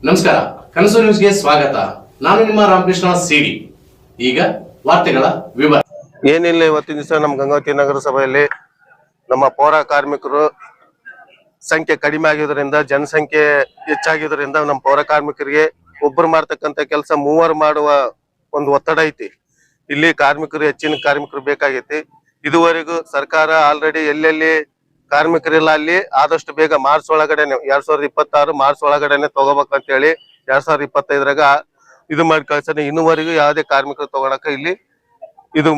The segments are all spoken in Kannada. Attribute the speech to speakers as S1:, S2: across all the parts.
S1: ನಮಸ್ಕಾರ, ಕನಸು ನ್ಯೂಸ್ಗೆ ಸ್ವಾಗತ. ನಾನು ನಿಮ್ಮ ರಾಮಕೃಷ್ಣ ಸಿಡಿ. ಈಗ ವಾರ್ತೆಗಳ ವಿವರ.
S2: ಏನಿಲ್ಲ, ಇವತ್ತಿನ ದಿವಸ ನಮ್ಮ ಗಂಗಾವತಿ ನಗರಸಭೆಯಲ್ಲಿ ನಮ್ಮ ಪೌರ ಕಾರ್ಮಿಕರು ಸಂಖ್ಯೆ ಕಡಿಮೆ ಆಗಿರೋದ್ರಿಂದ, ಜನಸಂಖ್ಯೆ ಹೆಚ್ಚಾಗಿರೋದ್ರಿಂದ ನಮ್ಮ ಪೌರ ಕಾರ್ಮಿಕರಿಗೆ ಒಬ್ಬರು ಮಾಡ್ತಕ್ಕಂತ ಕೆಲಸ ಮೂವರು ಮಾಡುವ ಒಂದು ಒತ್ತಡ ಐತಿ. ಇಲ್ಲಿ ಹೆಚ್ಚಿನ ಕಾರ್ಮಿಕರು ಬೇಕಾಗೈತಿ. ಇದುವರೆಗೂ ಸರ್ಕಾರ ಆಲ್ರೆಡಿ ಎಲ್ಲೆಲ್ಲಿ ಕಾರ್ಮಿಕರಿಲ್ಲ ಅಲ್ಲಿ ಆದಷ್ಟು ಬೇಗ ಮಾರ್ಚ್ ಒಳಗಡೆನೆ 2026 ಮಾರ್ಚ್ ಒಳಗಡೆನೆ ತಗೋಬೇಕಂತ ಹೇಳಿ 2025ರಾಗ ಇದು ಮಾಡಿ ಕಳ್ಸನೆ. ಇನ್ನುವರೆಗೂ ಯಾವುದೇ ಕಾರ್ಮಿಕರು ತಗೊಳಕ ಇಲ್ಲಿ ಇದು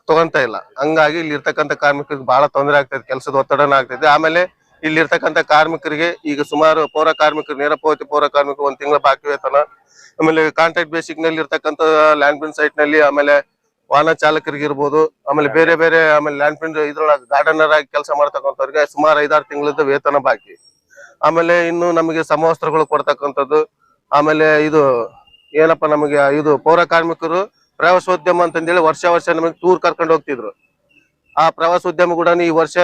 S2: ತಗೊಂತ ಇಲ್ಲ. ಹಂಗಾಗಿ ಇಲ್ಲಿ ಇರ್ತಕ್ಕಂಥ ಕಾರ್ಮಿಕರಿಗೆ ಬಹಳ ತೊಂದರೆ ಆಗ್ತದೆ, ಕೆಲಸದ ಒತ್ತಡನ ಆಗ್ತದೆ. ಆಮೇಲೆ ಇಲ್ಲಿ ಇರ್ತಕ್ಕಂಥ ಕಾರ್ಮಿಕರಿಗೆ ಈಗ ಸುಮಾರು ಪೌರ ಕಾರ್ಮಿಕರು, ನೇರಪಾವತಿ ಪೌರ ಕಾರ್ಮಿಕರು 1 ತಿಂಗಳ ಬಾಕಿ ವೇತನ, ಆಮೇಲೆ ಕಾಂಟ್ರಾಕ್ಟ್ ಬೇಸಿಕ್ ನಲ್ಲಿ ಇರ್ತಕ್ಕಂಥ ಲ್ಯಾಂಡ್ ಬಿನ್ ಸೈಟ್ ನಲ್ಲಿ, ಆಮೇಲೆ ವಾಹನ ಚಾಲಕರಿಗೆ ಇರ್ಬೋದು, ಆಮೇಲೆ ಬೇರೆ ಬೇರೆ ಆಮೇಲೆ ಲ್ಯಾಂಡ್ ಬಿನ್ ಇದ್ರೊಳಗೆ ಗಾರ್ಡನರ್ ಆಗಿ ಕೆಲಸ ಮಾಡ್ತಕ್ಕಂಥವ್ರಿಗೆ ಸುಮಾರು 5-6 ತಿಂಗಳದ ವೇತನ ಬಾಕಿ. ಆಮೇಲೆ ಇನ್ನು ನಮಗೆ ಸಮವಸ್ತ್ರಗಳು ಕೊಡ್ತಕ್ಕಂಥದ್ದು, ಆಮೇಲೆ ಇದು ಏನಪ್ಪ ನಮಗೆ ಇದು ಪೌರ ಕಾರ್ಮಿಕರು ಪ್ರವಾಸೋದ್ಯಮ ಅಂತಂದೇಳಿ ವರ್ಷ ನಮಗೆ ಟೂರ್ ಕರ್ಕೊಂಡು ಹೋಗ್ತಿದ್ರು. ಆ ಪ್ರವಾಸೋದ್ಯಮ ಕೂಡ ಈ ವರ್ಷ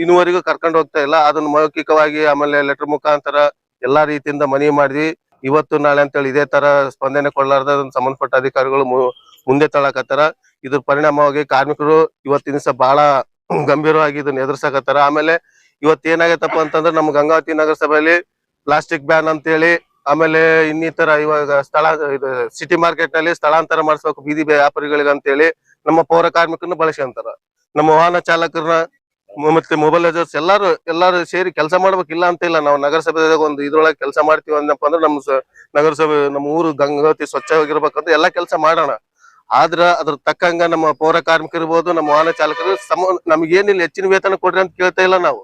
S2: ಇನ್ನುವರೆಗೂ ಕರ್ಕೊಂಡು ಹೋಗ್ತಾ ಇಲ್ಲ. ಅದನ್ನ ಮೌಖಿಕವಾಗಿ ಆಮೇಲೆ ಲೆಟರ್ ಮುಖಾಂತರ ಎಲ್ಲಾ ರೀತಿಯಿಂದ ಮನವಿ ಮಾಡಿದ್ವಿ. ಇವತ್ತು ನಾಳೆ ಅಂತೇಳಿ ಇದೇ ತರ ಸ್ಪಂದನೆ ಕೊಡ್ಲಾರ್ದ ಸಂಬಂಧಪಟ್ಟ ಅಧಿಕಾರಿಗಳು ಮುಂದೆ ತಳ್ಳಕತ್ತಾರ. ಇದ್ರ ಪರಿಣಾಮವಾಗಿ ಕಾರ್ಮಿಕರು ಇವತ್ತಿನ ದಿವಸ ಬಹಳ ಗಂಭೀರವಾಗಿ ಇದನ್ನ ಎದುರಿಸಕತ್ತಾರ. ಆಮೇಲೆ ಇವತ್ತು ಏನಾಗತ್ತಪ್ಪ ಅಂತಂದ್ರೆ ನಮ್ಮ ಗಂಗಾವತಿ ನಗರಸಭೆಯಲ್ಲಿ ಪ್ಲಾಸ್ಟಿಕ್ ಬ್ಯಾನ್ ಅಂತೇಳಿ, ಆಮೇಲೆ ಇನ್ನಿತರ ಇವಾಗ ಇದು ಸಿಟಿ ಮಾರ್ಕೆಟ್ ನಲ್ಲಿ ಸ್ಥಳಾಂತರ ಮಾಡಿಸ್ಬೇಕು ಬೀದಿ ವ್ಯಾಪಾರಿಗಳಿಗೆ ಅಂತೇಳಿ ನಮ್ಮ ಪೌರ ಕಾರ್ಮಿಕರನ್ನ ಬಳಸ್ಕೊಂತಾರ. ನಮ್ಮ ವಾಹನ ಚಾಲಕರನ್ನ ಮತ್ತೆ ಮೊಬೈಲ್ ಎಲ್ಲಾರು ಸೇರಿ ಕೆಲಸ ಮಾಡ್ಬೇಕಿಲ್ಲ ಅಂತ ಇಲ್ಲ. ನಾವು ನಗರಸಭೆದಾಗ ಒಂದು ಇದ್ರೊಳಗೆ ಕೆಲಸ ಮಾಡ್ತೀವಿ ಅಂದಪ್ಪ ಅಂದ್ರೆ ನಗರಸಭೆ ನಮ್ಮ ಊರು ಗಂಗಾವತಿ ಸ್ವಚ್ಛವಾಗಿರ್ಬೇಕಂತ ಎಲ್ಲಾ ಕೆಲಸ ಮಾಡೋಣ. ಆದ್ರ ಅದ್ರ ತಕ್ಕಂಗ ನಮ್ಮ ಪೌರ ಕಾರ್ಮಿಕರು ಇರ್ಬೋದು, ನಮ್ಮ ವಾಹನ ಚಾಲಕರು ನಮಗೇನಿಲ್ಲ ಹೆಚ್ಚಿನ ವೇತನ ಕೊಡ್ರಿ ಅಂತ ಕೇಳ್ತಾ ಇಲ್ಲ ನಾವು.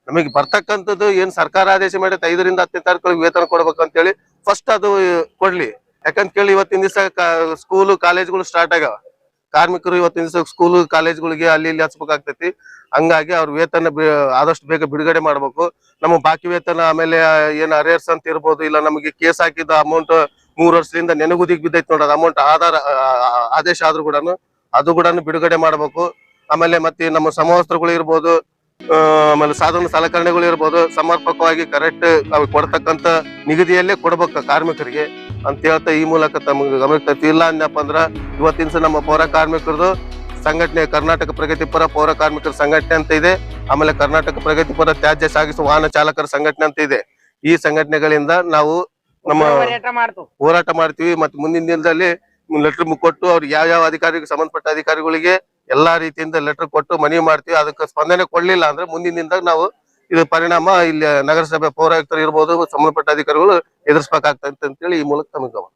S2: ನಮಗೆ ಬರ್ತಕ್ಕಂಥದ್ದು ಏನ್ ಸರ್ಕಾರ ಆದೇಶ ಮಾಡಿ 5ರಿಂದ 10ನೇ ತಾರೀಕು ವೇತನ ಕೊಡ್ಬೇಕಂತೇಳಿ ಫಸ್ಟ್ ಅದು ಕೊಡ್ಲಿ. ಯಾಕಂತ ಕೇಳಿ ಇವತ್ತಿನ ದಿವಸ ಸ್ಕೂಲು ಕಾಲೇಜ್ಗಳು ಸ್ಟಾರ್ಟ್ ಆಗ್ಯಾವ. ಕಾರ್ಮಿಕರು ಇವತ್ತಿನ ದಿವಸ ಸ್ಕೂಲು ಕಾಲೇಜ್ಗಳಿಗೆ ಅಲ್ಲಿ ಇಲ್ಲಿ ಹಚ್ಬೇಕಾಗ್ತೈತಿ. ಹಂಗಾಗಿ ಅವ್ರ ವೇತನ ಆದಷ್ಟು ಬೇಗ ಬಿಡುಗಡೆ ಮಾಡ್ಬೇಕು. ನಮ್ಮ ಬಾಕಿ ವೇತನ, ಆಮೇಲೆ ಏನ್ ಅರೇರ್ಸ್ ಅಂತ ಇರ್ಬೋದು, ಇಲ್ಲ ನಮಗೆ ಕೇಸ್ ಹಾಕಿದ ಅಮೌಂಟ್ 3 ವರ್ಷದಿಂದ ನೆನಗುದಿಗೆ ಬಿದ್ದೈತಿ ನೋಡೋದು ಅಮೌಂಟ್ ಆದೇಶ ಆದ್ರೂ ಕೂಡ ಅದು ಕೂಡ ಬಿಡುಗಡೆ ಮಾಡ್ಬೇಕು. ಆಮೇಲೆ ಮತ್ತೆ ನಮ್ಮ ಸಮವಸ್ತ್ರಗಳು ಇರ್ಬೋದು, ಆಮೇಲೆ ಸಾಧನ ಸಲಕರಣೆಗಳು ಇರ್ಬೋದು, ಸಮರ್ಪಕವಾಗಿ ಕರೆಕ್ಟ್ ಕೊಡ್ತಕ್ಕಂತ ನಿಗದಿಯಲ್ಲೇ ಕೊಡ್ಬೇಕು ಕಾರ್ಮಿಕರಿಗೆ ಅಂತ ಹೇಳ್ತಾ ಈ ಮೂಲಕ ತಮಗೆ ಗಮನಕ್ಕೆ ಇಲ್ಲ ಅಂದಪ್ಪ ಅಂದ್ರ ಇವತ್ತಿನ ನಮ್ಮ ಪೌರ ಕಾರ್ಮಿಕರದು ಸಂಘಟನೆ ಕರ್ನಾಟಕ ಪ್ರಗತಿಪರ ಪೌರ ಕಾರ್ಮಿಕರ ಸಂಘಟನೆ ಅಂತ ಇದೆ. ಆಮೇಲೆ ಕರ್ನಾಟಕ ಪ್ರಗತಿಪರ ತ್ಯಾಜ್ಯ ಸಾಗಿಸುವ ವಾಹನ ಚಾಲಕರ ಸಂಘಟನೆ ಅಂತ ಇದೆ. ಈ ಸಂಘಟನೆಗಳಿಂದ ನಾವು ನಮ್ಮ ಹೋರಾಟ ಮಾಡ್ತೀವಿ. ಮತ್ತೆ ಮುಂದಿನ ದಿನದಲ್ಲಿ ಲೆಟರ್ ಕೊಟ್ಟು ಅವ್ರಿಗೆ ಯಾವ ಅಧಿಕಾರಿಗೆ ಸಂಬಂಧಪಟ್ಟ ಅಧಿಕಾರಿಗಳಿಗೆ ಎಲ್ಲಾ ರೀತಿಯಿಂದ ಲೆಟರ್ ಕೊಟ್ಟು ಮನವಿ ಮಾಡ್ತೀವಿ. ಅದಕ್ಕೆ ಸ್ಪಂದನೆ ಕೊಡ್ಲಿಲ್ಲ ಅಂದ್ರೆ ಮುಂದಿನ ದಿನದಾಗ ನಾವು ಇದು ಪರಿಣಾಮ ಇಲ್ಲಿ ನಗರಸಭೆ ಪೌರಾಯುಕ್ತರು ಇರ್ಬೋದು, ಸಂಬಂಧಪಟ್ಟ ಅಧಿಕಾರಿಗಳು ಎದುರಿಸಬೇಕಾಗ್ತದೆ ಅಂತೇಳಿ ಈ ಮೂಲಕ ತಮಗೆ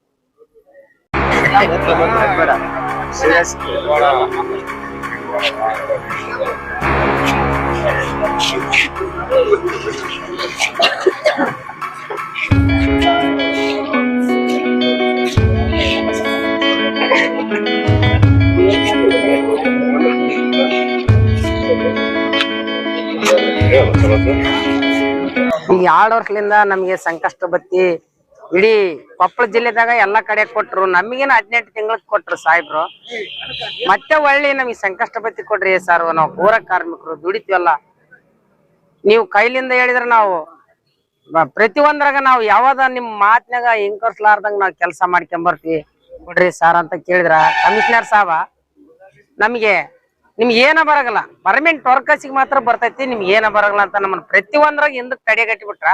S3: ಈಗ 2 ವರ್ಷದಿಂದ ನಮ್ಗೆ ಸಂಕಷ್ಟ ಬತ್ತಿ ಇಡೀ ಕೊಪ್ಪಳ ಜಿಲ್ಲೆದಾಗ ಎಲ್ಲಾ ಕಡೆ ಕೊಟ್ರು. ನಮಗೇನ 18 ತಿಂಗಳಿಗೆ ಕೊಟ್ರು ಸಾಹೇಬ್ರು. ಮತ್ತೆ ಒಳ್ಳೆ ನಮಗೆ ಸಂಕಷ್ಟ ಬತ್ತಿ ಕೊಡ್ರಿ ಸರ್. ನಾವು ಪೌರ ಕಾರ್ಮಿಕರು ದುಡಿತೀವಲ್ಲ, ನೀವು ಕೈಲಿಂದ ಹೇಳಿದ್ರೆ ನಾವು ಪ್ರತಿಯೊಂದ್ರಾಗ ನಾವು ಯಾವ್ದ ನಿಮ್ ಮಾತಿನಾಗ ಹಿಂಕರ್ಸ್ಲಾರ್ದಂಗ ನಾವ್ ಕೆಲಸ ಮಾಡ್ಕೊಂಬರ್ತೀವಿ ಕೊಡ್ರಿ ಸರ್ ಅಂತ ಕೇಳಿದ್ರ ಕಮಿಷನರ್ ಸಾಹೇಬ ನಮ್ಗೆ ನಿಮ್ಗೆ ಏನ ಬರಗಲ್ಲ, ಪರ್ಮನೆಂಟ್ ವರ್ಕರ್ಸಿಗೆ ಮಾತ್ರ ಬರ್ತೈತಿ, ನಿಮ್ಗೆ ಏನ ಬರಗಲ್ಲ ಅಂತ ನಮ್ಮನ್ನ ಪ್ರತಿಯೊಂದ್ರಾಗ ಹಿಂದಕ್ ತಡೆಗಟ್ಟಿ ಬಿಟ್ರ.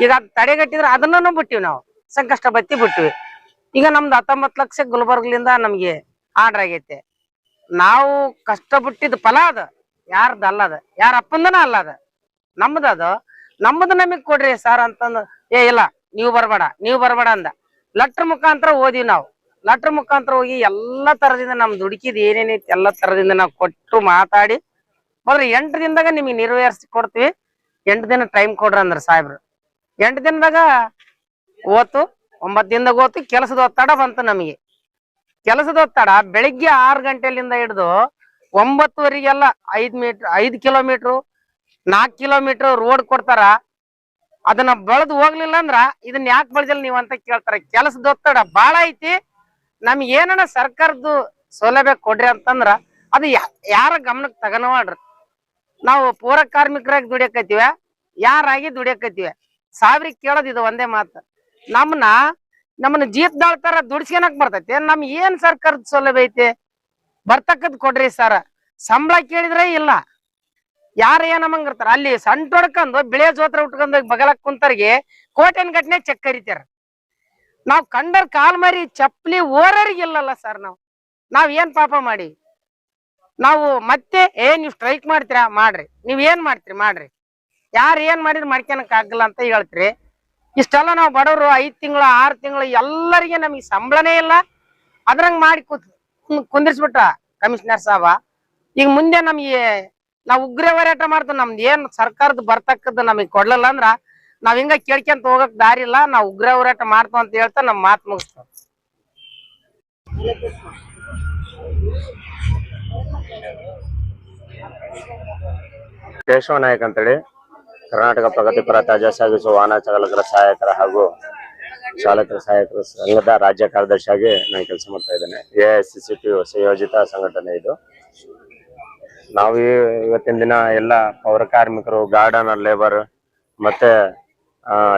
S3: ಈಗ ಅದ್ ತಡೆಗಟ್ಟಿದ್ರೆ ಅದನ್ನು ಬಿಟ್ಟಿವಿ, ನಾವು ಸಂಕಷ್ಟ ಬತ್ತಿ ಬಿಟ್ಟಿವಿ. ಈಗ ನಮ್ದು 19 ಲಕ್ಷ ಗುಲ್ಬರ್ಗ್ಲಿಂದ ನಮ್ಗೆ ಆರ್ಡರ್ ಆಗೈತೆ. ನಾವು ಕಷ್ಟ ಬಿಟ್ಟಿದ್ ಫಲ ಅದ, ಯಾರ್ದ ಅಲ್ಲದ, ಯಾರ ಅಪ್ಪಂದನ ಅಲ್ಲದ, ನಮ್ದು ನಮಗ್ ಕೊಡ್ರಿ ಸರ್ ಅಂತಂದ. ಇಲ್ಲ ನೀವು ಬರ್ಬೇಡ ಅಂದ. ಲೆಟರ್ ಮುಖಾಂತರ ಓದಿವಿ ನಾವು. ಲೆಟರ್ ಮುಖಾಂತರ ಹೋಗಿ ಎಲ್ಲಾ ತರದಿಂದ ನಮ್ ದುಡುಕಿದ್ ಏನೇನೈತಿ ಎಲ್ಲಾ ತರದಿಂದ ನಾವು ಕೊಟ್ಟು ಮಾತಾಡಿ ಮೊದಲು 8 ದಿನದಾಗ ನಿಮಗೆ ನೆರವೇರಿಸಿ ಕೊಡ್ತೀವಿ, 8 ದಿನ ಟೈಮ್ ಕೊಡ್ರಿ ಅಂದ್ರ ಸಾಹೇಬ್ರು. 8 ದಿನದಾಗ ಓತು, 9 ದಿನದಾಗ ಓತು. ಕೆಲಸದ ಒತ್ತಡ ಬಂತು ನಮಗೆ. ಕೆಲಸದ ಒತ್ತಡ ಬೆಳಿಗ್ಗೆ 6 ಗಂಟೆಲಿಂದ ಹಿಡಿದು 9:30 5 ಕಿಲೋಮೀಟರ್ 4 ಕಿಲೋಮೀಟರ್ ರೋಡ್ ಕೊಡ್ತಾರ. ಅದನ್ನ ಬೆಳೆದು ಹೋಗ್ಲಿಲ್ಲ ಅಂದ್ರ ಇದನ್ನ ಯಾಕೆ ಬಳಸಲ್ಲ ನೀವ್ ಅಂತ ಕೇಳ್ತಾರ. ಕೆಲಸದ ಒತ್ತಡ ಬಾಳ ಐತಿ. ನಮ್ಗೆ ಏನನ ಸರ್ಕಾರದ್ದು ಸೌಲಭ್ಯ ಕೊಡ್ರಿ ಅಂತಂದ್ರ ಅದು ಯಾರ ಗಮನಕ್ಕೆ ತಗನವಾಡ್ರಿ. ನಾವು ಪೌರ ಕಾರ್ಮಿಕರಾಗಿ ದುಡಿಯಕತ್ತೀವಿ, ಯಾರಾಗಿ ದುಡಿಯಕತ್ತೀವಿ. ಸಾವಿರ ಕೇಳೋದ್ ಇದು ಒಂದೇ ಮಾತು. ನಮ್ಮನ್ನ ಜೀತದಾಳ್ ತರ ದುಡ್ಸ್ಕೊಳಕ್ ಬರ್ತೈತೆ. ನಮ್ ಏನ್ ಸರ್ಕಾರದ ಸೌಲಭ್ಯ ಐತೆ ಬರ್ತಕ್ಕದ್ ಕೊಡ್ರಿ ಸರ್. ಸಂಬಳ ಕೇಳಿದ್ರೆ ಇಲ್ಲ, ಯಾರ ಏನಮ್ಮಂಗಿರ್ತಾರ ಅಲ್ಲಿ ಸಣ್ಣ ಹೊಡ್ಕೊಂಡು ಬಿಳೆ ಜೋತ್ರ ಉಟ್ಕೊಂಡ್ ಬಗಲಕ್ ಕುಂತರ್ಗೆ ಕೋಟೆನ್ ಗಟ್ನೆ ಚೆಕ್ ಕರಿತಾರ. ನಾವ್ ಕಂಡರ್ ಕಾಲ್ ಮಾರಿ ಚಪ್ಪಲಿ ಓರರಿಗಿಲ್ಲಲ್ಲ ಸರ್. ನಾವ್ ಏನ್ ಪಾಪ ಮಾಡಿ ನಾವು ಮತ್ತೆ ನೀವ್ ಸ್ಟ್ರೈಕ್ ಮಾಡ್ತೀರಾ ಮಾಡ್ರಿ, ನೀವ್ ಏನ್ ಮಾಡ್ತೀರಿ ಮಾಡ್ರಿ, ಯಾರು ಏನ್ ಮಾಡಿದ್ರು ಮಾಡ್ಕೊಳಕ್ ಆಗಲ್ಲ ಅಂತ ಹೇಳ್ತೀರಿ. ಇಷ್ಟೆಲ್ಲ ನಾವು ಬಡವರು 5 ತಿಂಗಳು 6 ತಿಂಗಳು ಎಲ್ಲರಿಗೆ ನಮಗೆ ಸಂಬಳನೇ ಇಲ್ಲ. ಅದ್ರಂಗ್ ಮಾಡಿ ಕುಂದಿರ್ಸ್ಬಿಟ್ಟ ಕಮಿಷನರ್ ಸಾಹೇಬ. ಈಗ ಮುಂದೆ ನಮ್ಗೆ ನಾವ್ ಉಗ್ರ ಹೋರಾಟ ಮಾಡ್ತೀವಿ. ನಮ್ದು ಏನ್ ಸರ್ಕಾರದ ಬರ್ತಕ್ಕದ್ದು ನಮಗ್ ಕೊಡ್ಲಿಲ್ಲ ಅಂದ್ರ ನಾವ್ ಹಿಂಗ ಕೇಳ್ಕೊಂತ ಹೋಗಕ್ ದಾರಿ ಇಲ್ಲ. ನಾವ್ ಉಗ್ರ ಹೋರಾಟ ಮಾಡ್ತಾವ ಅಂತ ಹೇಳ್ತಾ ನಮ್ ಮಾತು ಮುಗಿಸ್ತಾವ.
S4: ಕೇಶವ ನಾಯಕ್ ಅಂತೇಳಿ ಕರ್ನಾಟಕ ಪ್ರಗತಿಪರ ತಾಜಾ ಸಾಗಿಸುವ ವಾಹನ ಚಾಲಕರ ಸಹಾಯಕರ ಹಾಗೂ ಚಾಲಕರ ಸಹಾಯಕರ ಸಂಘದ ರಾಜ್ಯ ಕಾರ್ಯದರ್ಶಿಯಾಗಿ ನಾನು ಕೆಲಸ ಮಾಡ್ತಾ ಇದ್ದೇನೆ. AICCP ಸಂಯೋಜಿತ ಸಂಘಟನೆ ಇದು. ನಾವು ಇವತ್ತಿನ ದಿನ ಎಲ್ಲ ಪೌರ ಕಾರ್ಮಿಕರು, ಗಾರ್ಡನ್ ಲೇಬರ್, ಮತ್ತೆ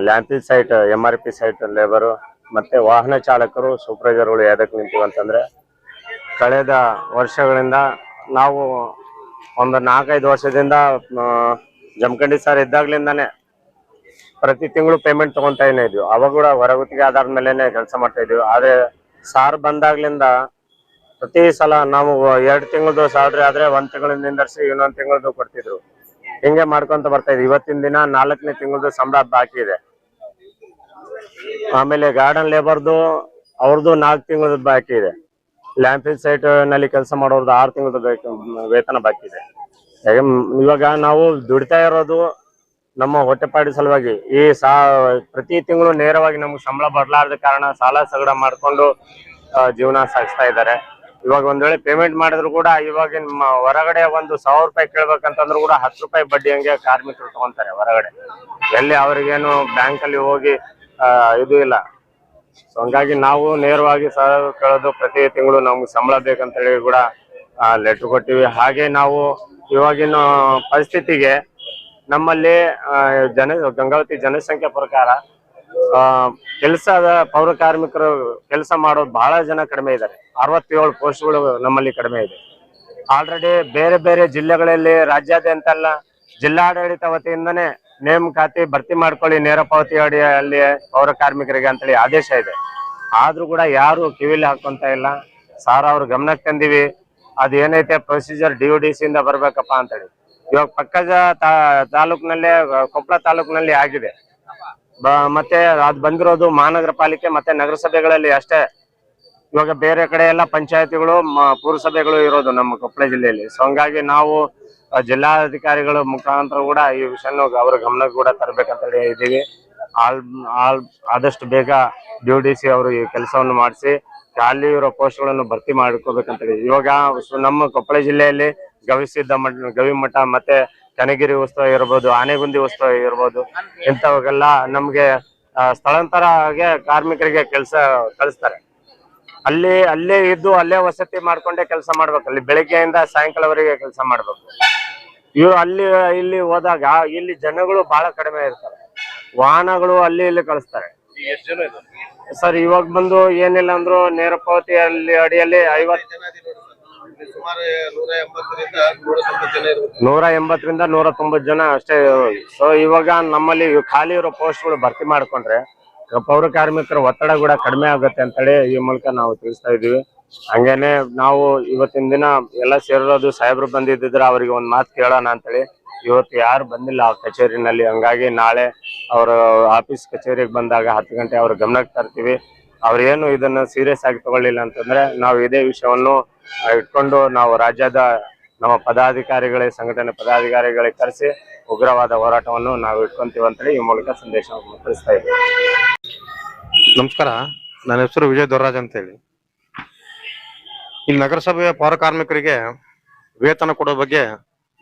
S4: ಲ್ಯಾಂಪಿಂಗ್ ಸೈಟ್ MRP ಸೈಟ್ ಲೇಬರು, ಮತ್ತೆ ವಾಹನ ಚಾಲಕರು, ಸೂಪರ್ವೈಸರ್ಗಳು ಯಾವ್ದಕ್ಕೆ ನಿಂತೀವಿ ಅಂತಂದ್ರೆ, ಕಳೆದ ವರ್ಷಗಳಿಂದ ನಾವು ಒಂದು 4-5 ವರ್ಷದಿಂದ ಜಮಖಂಡಿ ಸರ್ ಇದ್ದಾಗ್ಲಿಂದಾನೆ ಪ್ರತಿ ತಿಂಗಳು ಪೇಮೆಂಟ್ ತಗೊಂತಾ ಇದ್ವಿ. ಅವಾಗ ಕೂಡ ಹೊರಗುತ್ತಿಗೆ ಆಧಾರದ ಮೇಲೆನೆ ಕೆಲಸ ಮಾಡ್ತಾ ಇದ್ವಿ. ಆದ್ರೆ ಸಾರ್ ಬಂದಾಗ್ಲಿಂದ ಪ್ರತಿ ಸಲ ನಾವು 2 ತಿಂಗಳದ್ದು ಸ್ಯಾಲ್ರಿ ಆದ್ರೆ 1 ತಿಂಗಳಿಂದ ನಿಂದರ್ಸಿ ಇನ್ನೊಂದು ತಿಂಗಳದ್ದು ಕೊಡ್ತಿದ್ರು. ಹಿಂಗೆ ಮಾಡ್ಕೊಂತ ಬರ್ತಾ ಇದ್ವಿ. ಇವತ್ತಿನ ದಿನ 4ನೇ ತಿಂಗಳದ್ದು ಸಂಬಳ ಬಾಕಿ ಇದೆ. ಆಮೇಲೆ ಗಾರ್ಡನ್ ಲೇಬರ್ದು ಅವ್ರದ್ದು 4 ತಿಂಗಳದ್ದು ಬಾಕಿ ಇದೆ. ಲ್ಯಾಂಪಿಂಗ್ ಸೈಟ್ ನಲ್ಲಿ ಕೆಲಸ ಮಾಡೋರ್ದು 6 ತಿಂಗಳದ್ದು ವೇತನ ಬಾಕಿ ಇದೆ. ಇವಾಗ ನಾವು ದುಡಿತಾ ಇರೋದು ನಮ್ಮ ಹೊಟ್ಟೆಪಾಡಿ ಸಲುವಾಗಿ. ಪ್ರತಿ ತಿಂಗಳು ನೇರವಾಗಿ ನಮ್ಗೆ ಸಂಬಳ ಬರ್ಲಾರ್ದ ಕಾರಣ ಸಾಲ ಸಗಡ ಮಾಡ್ಕೊಂಡು ಜೀವನ ಸಾಗಿಸ್ತಾ ಇದ್ದಾರೆ. ಇವಾಗ ಒಂದ್ ವೇಳೆ ಪೇಮೆಂಟ್ ಮಾಡಿದ್ರು ಕೂಡ ಇವಾಗ ಹೊರಗಡೆ ಒಂದು 1000 ರೂಪಾಯಿ ಕೇಳ್ಬೇಕಂತಂದ್ರು ಕೂಡ 10 ರೂಪಾಯಿ ಬಡ್ಡಿ ಹಂಗೆ ಕಾರ್ಮಿಕರು ತಗೊಂತಾರೆ ಹೊರಗಡೆ. ಎಲ್ಲಿ ಅವ್ರಿಗೇನು ಬ್ಯಾಂಕ್ ಅಲ್ಲಿ ಹೋಗಿ ಇದು ಇಲ್ಲ. ಸೊ ಹಂಗಾಗಿ ನಾವು ನೇರವಾಗಿ ಕೇಳೋದು ಪ್ರತಿ ತಿಂಗಳು ನಮ್ಗೆ ಸಂಬಳ ಬೇಕಂತ ಹೇಳಿ ಕೂಡ ಲೆಟರ್ ಕೊಟ್ಟಿವಿ. ಹಾಗೆ ನಾವು ಇವಾಗಿನ ಪರಿಸ್ಥಿತಿಗೆ ನಮ್ಮಲ್ಲಿ ಗಂಗಾವತಿ ಜನಸಂಖ್ಯೆ ಪ್ರಕಾರ ಕೆಲಸದ ಪೌರ ಕಾರ್ಮಿಕರು ಕೆಲಸ ಮಾಡೋದು ಬಹಳ ಜನ ಕಡಿಮೆ ಇದ್ದಾರೆ. 67 ಪೋಸ್ಟ್ಗಳು ನಮ್ಮಲ್ಲಿ ಕಡಿಮೆ ಇದೆ. ಆಲ್ರೆಡಿ ಬೇರೆ ಬೇರೆ ಜಿಲ್ಲೆಗಳಲ್ಲಿ ರಾಜ್ಯಾದ್ಯಂತ ಎಲ್ಲ ಜಿಲ್ಲಾಡಳಿತ ವತಿಯಿಂದನೇ ನೇಮಕಾತಿ ಭರ್ತಿ ಮಾಡ್ಕೊಳ್ಳಿ ನೇರ ಪಾವತಿ ಅಡಿಯಲ್ಲಿ ಪೌರ ಕಾರ್ಮಿಕರಿಗೆ ಅಂತೇಳಿ ಆದೇಶ ಇದೆ. ಆದ್ರೂ ಕೂಡ ಯಾರು ಕಿವಿಲಿ ಹಾಕೊಂತ ಇಲ್ಲ. ಸಾರ್ ಅವ್ರ ಗಮನಕ್ಕೆ ತಂದಿವಿ, ಅದೇನೈತೆ ಪ್ರೊಸೀಜರ್ DODC ಇಂದ ಬರ್ಬೇಕಪ್ಪ ಅಂತೇಳಿ. ಇವಾಗ ಪಕ್ಕದ ತಾಲೂಕಿನಲ್ಲೇ ಕೊಪ್ಪಳ ತಾಲೂಕಿನಲ್ಲಿ ಆಗಿದೆ. ಮತ್ತೆ ಅದ್ ಬಂದಿರೋದು ಮಹಾನಗರ ಪಾಲಿಕೆ ಮತ್ತೆ ನಗರಸಭೆಗಳಲ್ಲಿ ಅಷ್ಟೇ. ಇವಾಗ ಬೇರೆ ಕಡೆ ಎಲ್ಲ ಪಂಚಾಯತಿಗಳು ಪುರಸಭೆಗಳು ಇರೋದು ನಮ್ಮ ಕೊಪ್ಪಳ ಜಿಲ್ಲೆಯಲ್ಲಿ. ಸೊ ಹಂಗಾಗಿ ನಾವು ಜಿಲ್ಲಾಧಿಕಾರಿಗಳ ಮುಖಾಂತರ ಕೂಡ ಈ ವಿಷಯನ ಅವ್ರ ಗಮನಕ್ಕೆ ಕೂಡ ತರಬೇಕಂತ ಹೇಳಿ ಇದ್ದೀವಿ. ಆದಷ್ಟು ಬೇಗ DODC ಅವರು ಈ ಕೆಲಸವನ್ನು ಮಾಡಿಸಿ ಖಾಲಿ ಇರೋ ಪೋಸ್ಟ್ಗಳನ್ನು ಭರ್ತಿ ಮಾಡ್ಕೋಬೇಕಂತೇಳಿ. ಇವಾಗ ನಮ್ಮ ಕೊಪ್ಪಳ ಜಿಲ್ಲೆಯಲ್ಲಿ ಗವಿಮಠ ಮತ್ತೆ ಕನಗಿರಿ ಉತ್ಸವ ಇರ್ಬೋದು, ಆನೆಗುಂದಿ ಉತ್ಸವ ಇರ್ಬೋದು, ಇಂಥವಾಗೆಲ್ಲ ನಮ್ಗೆ ಸ್ಥಳಾಂತರಗೆ ಕಾರ್ಮಿಕರಿಗೆ ಕೆಲಸ ಕಳಿಸ್ತಾರೆ. ಅಲ್ಲೇ ಇದ್ದು ಅಲ್ಲೇ ವಸತಿ ಮಾಡ್ಕೊಂಡೇ ಕೆಲಸ ಮಾಡ್ಬೇಕು. ಅಲ್ಲಿ ಬೆಳಿಗ್ಗೆಯಿಂದ ಸಾಯಂಕಾಲವರೆಗೆ ಕೆಲಸ ಮಾಡ್ಬೇಕು. ಇಲ್ಲಿ ಹೋದಾಗ ಇಲ್ಲಿ ಜನಗಳು ಬಹಳ ಕಡಿಮೆ ಇರ್ತಾರೆ. ವಾಹನಗಳು ಇಲ್ಲಿ ಕಳಿಸ್ತಾರೆ. ಸರ್ ಇವಾಗ ಬಂದು ಏನಿಲ್ಲ ಅಂದ್ರು ನೇರ ಪಾವತಿ ಅಡಿಯಲ್ಲಿ 180ರಿಂದ 190 ಜನ ಅಷ್ಟೇ. ಸೊ ಇವಾಗ ನಮ್ಮಲ್ಲಿ ಖಾಲಿ ಇರೋ ಪೋಸ್ಟ್ಗಳು ಭರ್ತಿ ಮಾಡ್ಕೊಂಡ್ರೆ ಪೌರ ಕಾರ್ಮಿಕರ ಒತ್ತಡ ಕೂಡ ಕಡಿಮೆ ಆಗುತ್ತೆ ಅಂತೇಳಿ ಈ ಮೂಲಕ ನಾವು ತಿಳಿಸ್ತಾ ಇದೀವಿ. ಹಂಗೇನೆ ನಾವು ಇವತ್ತಿನ ದಿನ ಎಲ್ಲ ಸೇರಿರೋದು ಸಾಹೇಬ್ರು ಬಂದಿದ್ರೆ ಅವ್ರಿಗೆ ಒಂದ್ ಮಾತು ಕೇಳೋಣ ಅಂತೇಳಿ. ಇವತ್ತು ಯಾರು ಬಂದಿಲ್ಲ ಆ ಕಚೇರಿನಲ್ಲಿ. ಹಂಗಾಗಿ ನಾಳೆ ಅವ್ರ ಆಫೀಸ್ ಕಚೇರಿಗೆ ಬಂದಾಗ 10 ಗಂಟೆ ಅವ್ರ ಗಮನಕ್ಕೆ ತರ್ತೀವಿ. ಅವ್ರೇನು ಇದನ್ನ ಸೀರಿಯಸ್ ಆಗಿ ತಗೊಳ್ಳಿಲ್ಲ ಅಂತಂದ್ರೆ ನಾವು ಇದೇ ವಿಷಯವನ್ನು ಇಟ್ಕೊಂಡು ನಾವು ರಾಜ್ಯದ ನಮ್ಮ ಸಂಘಟನೆ ಪದಾಧಿಕಾರಿಗಳಿಗೆ ಕರೆಸಿ ಉಗ್ರವಾದ ಹೋರಾಟವನ್ನು ನಾವು ಇಟ್ಕೊಂತೀವಿ ಅಂತೇಳಿ ಈ ಮೂಲಕ ಸಂದೇಶ ತಿಳಿಸ್ತಾ ಇದ್ದೀವಿ.
S5: ನಮಸ್ಕಾರ, ನನ್ನ ಹೆಸರು ವಿಜಯ್ ದೊರ್ರಾಜ್ ಅಂತ ಹೇಳಿ. ಇಲ್ಲಿ ನಗರಸಭೆಯ ಪೌರ ಕಾರ್ಮಿಕರಿಗೆ ವೇತನ ಕೊಡೋ ಬಗ್ಗೆ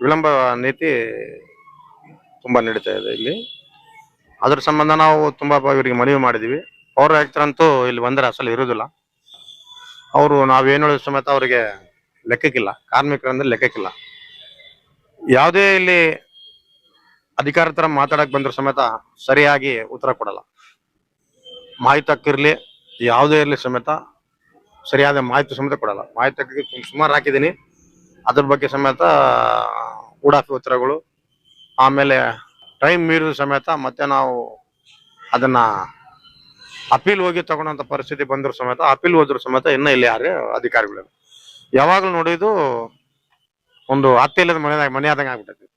S5: ವಿಳಂಬ ನೀತಿ ತುಂಬಾ ನಡೀತಾ ಇದೆ ಇಲ್ಲಿ. ಅದ್ರ ಸಂಬಂಧ ನಾವು ತುಂಬಾ ಇವರಿಗೆ ಮನವಿ ಮಾಡಿದೀವಿ. ಪೌರ ಆಯುಕ್ತರಂತೂ ಇಲ್ಲಿ ಬಂದರೆ ಅಸಲು ಇರುವುದಿಲ್ಲ. ಅವರು ನಾವೇನು ಹೇಳಿದ ಸಮೇತ ಅವರಿಗೆ ಲೆಕ್ಕಕ್ಕಿಲ್ಲ, ಕಾರ್ಮಿಕರಂದ್ರೆ ಲೆಕ್ಕಕ್ಕಿಲ್ಲ. ಯಾವುದೇ ಇಲ್ಲಿ ಅಧಿಕಾರ ತರ ಮಾತಾಡಕ್ ಬಂದ್ರು ಸಮೇತ ಸರಿಯಾಗಿ ಉತ್ತರ ಕೊಡಲ್ಲ. ಮಾಹಿತಿ ಹಕ್ಕಿರ್ಲಿ ಯಾವುದೇ ಇರ್ಲಿ ಸಮೇತ ಸರಿಯಾದ ಮಾಹಿತಿ ಸಮೇತ ಕೊಡಲ್ಲ. ಮಾಹಿತಿ ಹಕ್ಕಿಗೆ ಸುಮಾರು ಹಾಕಿದೀನಿ, ಅದ್ರ ಬಗ್ಗೆ ಸಮೇತ ಉಡಾಫಿ ಉತ್ತರಗಳು. ಆಮೇಲೆ ಟೈಮ್ ಮೀರಿದ ಸಮೇತ ಮತ್ತೆ ನಾವು ಅದನ್ನ ಅಪೀಲ್ ಹೋಗಿ ತಗೊಳ್ಳೋಂತ ಪರಿಸ್ಥಿತಿ ಬಂದ್ರು ಸಮೇತ, ಅಪೀಲ್ ಹೋದ್ರು ಸಮೇತ ಇನ್ನ ಇಲ್ಲಿ ಯಾರೇ ಅಧಿಕಾರಿಗಳು ಯಾವಾಗ್ಲೂ ನೋಡಿದ್ದು ಒಂದು ಅತ್ತೆಲ್ಲದ ಮನೆಯಾದಂಗೆ ಆಗ್ಬಿಟ್ಟೈತಿ